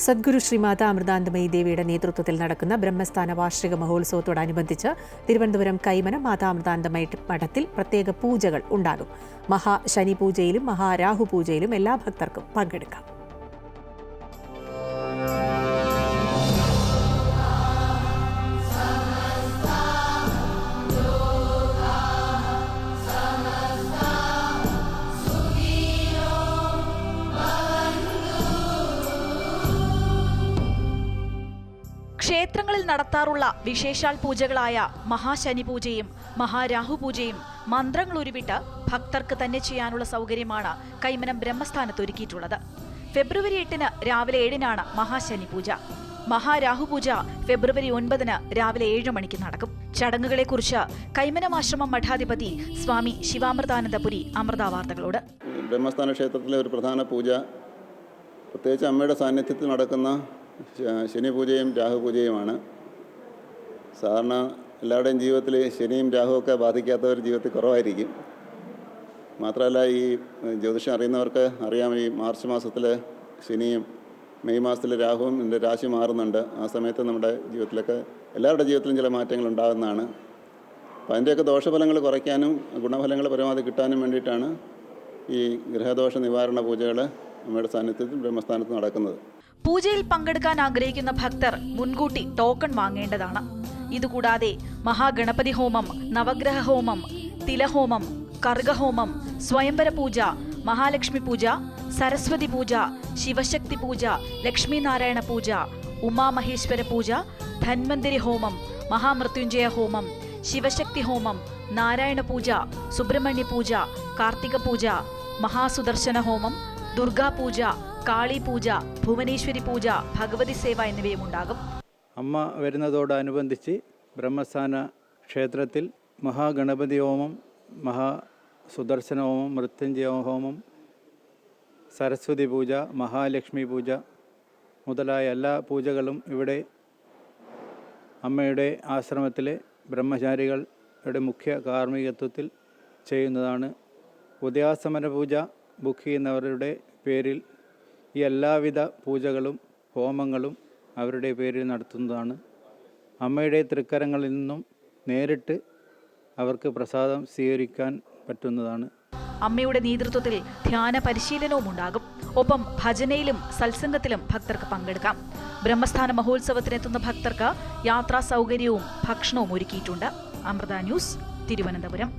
സദ്ഗുരു ശ്രീമാത അമൃതാനന്ദമയി ദേവിയുടെ നേതൃത്വത്തിൽ നടക്കുന്ന ബ്രഹ്മസ്ഥാന വാർഷിക മഹോത്സവത്തോടനുബന്ധിച്ച് തിരുവനന്തപുരം കൈമനം മാതാ അമൃതാനന്ദമയി മഠത്തിൽ പ്രത്യേക പൂജകൾ ഉണ്ടാകും. മഹാശനി പൂജയിലും മഹാരാഹു പൂജയിലും എല്ലാ ഭക്തർക്കും പങ്കെടുക്കാം. ക്ഷേത്രങ്ങളിൽ നടത്താറുള്ള വിശേഷാൽ പൂജകളായ മഹാശനി പൂജയും മഹാരാഹു പൂജയും മന്ത്രങ്ങൾ ഉരുവിട്ട് ഭക്തർക്ക് തന്നെ ചെയ്യാനുള്ള സൗകര്യമാണ് കൈമനം ബ്രഹ്മസ്ഥാനത്ത് ഒരുക്കിയിട്ടുള്ളത്. ഫെബ്രുവരി 8 രാവിലെ 7 മഹാശനി പൂജ. മഹാരാഹു പൂജ ഫെബ്രുവരി 9 രാവിലെ 7 മണിക്ക് നടക്കും. ചടങ്ങുകളെക്കുറിച്ച് കൈമനം ആശ്രമം മഠാധിപതി സ്വാമി ശിവാമൃതാനന്ദപുരി അമൃതാവാർത്തകളോട്. ബ്രഹ്മസ്ഥാന ക്ഷേത്രത്തിലെ ഒരു പ്രധാന പൂജ, പ്രത്യേകിച്ച് അമ്മയുടെ സാന്നിധ്യത്തിൽ നടക്കുന്ന ശനി പൂജയും രാഹു പൂജയുമാണ്. സാധാരണ എല്ലാവരുടെയും ജീവിതത്തിൽ ശനിയും രാഹുവൊക്കെ ബാധിക്കാത്തവർ ജീവിതത്തിൽ കുറവായിരിക്കും. മാത്രമല്ല, ഈ ജ്യോതിഷം അറിയുന്നവർക്ക് അറിയാം, ഈ മാർച്ച് മാസത്തിൽ ശനിയും മെയ് മാസത്തിൽ രാഹുവും ഇതിൻ്റെ രാശി മാറുന്നുണ്ട്. ആ സമയത്ത് നമ്മുടെ ജീവിതത്തിലൊക്കെ എല്ലാവരുടെ ജീവിതത്തിലും ചില മാറ്റങ്ങൾ ഉണ്ടാകുന്നതാണ്. അപ്പോൾ അതിൻ്റെയൊക്കെ ദോഷഫലങ്ങൾ കുറയ്ക്കാനും ഗുണഫലങ്ങൾ പരമാവധി കിട്ടാനും വേണ്ടിയിട്ടാണ് ഈ ഗ്രഹദോഷ നിവാരണ പൂജകൾ നമ്മുടെ സാന്നിധ്യത്തിൽ ബ്രഹ്മസ്ഥാനത്ത് നടക്കുന്നത്. പൂജയിൽ പങ്കെടുക്കാൻ ആഗ്രഹിക്കുന്ന ഭക്തർ മുൻകൂട്ടി ടോക്കൺ വാങ്ങേണ്ടതാണ്. ഇതുകൂടാതെ മഹാഗണപതി ഹോമം, നവഗ്രഹ ഹോമം, തിലഹോമം, കർഗഹോമം, സ്വയംവര പൂജ, മഹാലക്ഷ്മി പൂജ, സരസ്വതി പൂജ, ശിവശക്തി പൂജ, ലക്ഷ്മീനാരായണ പൂജ, ഉമാമഹേശ്വര പൂജ, ധന്വന്തരി ഹോമം, മഹാമൃത്യുഞ്ജയ ഹോമം, ശിവശക്തി ഹോമം, നാരായണ പൂജ, സുബ്രഹ്മണ്യ പൂജ, കാർത്തിക പൂജ, മഹാസുദർശന ഹോമം, ദുർഗാ പൂജ, കാളി പൂജ, ഭുവനേശ്വരി പൂജ, ഭഗവതി സേവ എന്നിവയും ഉണ്ടാകും. അമ്മ വരുന്നതോടനുബന്ധിച്ച് ബ്രഹ്മസ്ഥാന ക്ഷേത്രത്തിൽ മഹാഗണപതി ഹോമം, മഹാസുദർശന ഹോമം, മൃത്യുഞ്ജയ ഹോമം, സരസ്വതി പൂജ, മഹാലക്ഷ്മി പൂജ മുതലായ എല്ലാ പൂജകളും ഇവിടെ അമ്മയുടെ ആശ്രമത്തിലെ ബ്രഹ്മചാരികളുടെ മുഖ്യ കാർമ്മികത്വത്തിൽ ചെയ്യുന്നതാണ്. ഉദയാസ്തമന പൂജ ബുക്ക് ചെയ്യുന്നവരുടെ പേരിൽ ഈ എല്ലാവിധ പൂജകളും ഹോമങ്ങളും അവരുടെ പേരിൽ നടത്തുന്നതാണ്. അമ്മയുടെ തൃക്കരങ്ങളിൽ നിന്നും നേരിട്ട് അവർക്ക് പ്രസാദം സ്വീകരിക്കാൻ പറ്റുന്നതാണ്. അമ്മയുടെ നേതൃത്വത്തിൽ ധ്യാന പരിശീലനവും ഉണ്ടാകും. ഒപ്പം ഭജനയിലും സത്സംഗത്തിലും ഭക്തർക്ക് പങ്കെടുക്കാം. ബ്രഹ്മസ്ഥാന മഹോത്സവത്തിനെത്തുന്ന ഭക്തർക്ക് യാത്രാ സൗകര്യവും ഭക്ഷണവും ഒരുക്കിയിട്ടുണ്ട്. അമൃത ന്യൂസ്, തിരുവനന്തപുരം.